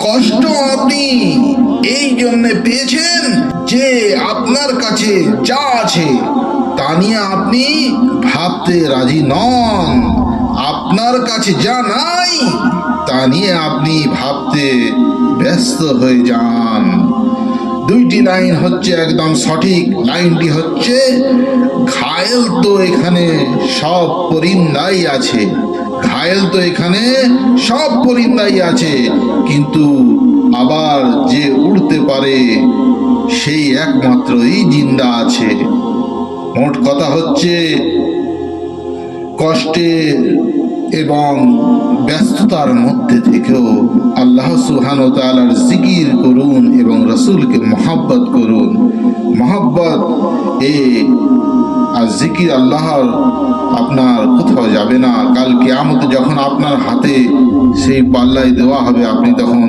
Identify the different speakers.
Speaker 1: কষ্ট আপনি এই জন্য পেয়েছেন যে আপনার কাছে যা আছে তা নিয়ে আপনি ভাবতে রাজি নন। আপনার কাছে যা নাই তা নিয়ে আপনি ভাবতে ব্যস্ত হয়ে যান। দুইটি লাইন হচ্ছে একদম সঠিক। লাইনটি হচ্ছে, ঘায়েল তো এখানে সব পরিন্দাই আছে, ঘায়েল তো এখানে সব পরিন্দাই আছে, কিন্তু আবার যে উড়তে পারে সেই একমাত্রই জিন্দা আছে। মোট কথা হচ্ছে, কষ্টের এবং ব্যস্ততার মধ্যে থেকেও আল্লাহ সুবহানাহু ওয়া তাআলার জিকির করুন এবং রাসূলকে মহব্বত করুন। মহব্বত আর জিকির আল্লাহর আপনার কোথাও যাবে না। কাল কিয়ামতে যখন আপনার হাতে সেই পাল্লায় দেওয়া হবে, আপনি তখন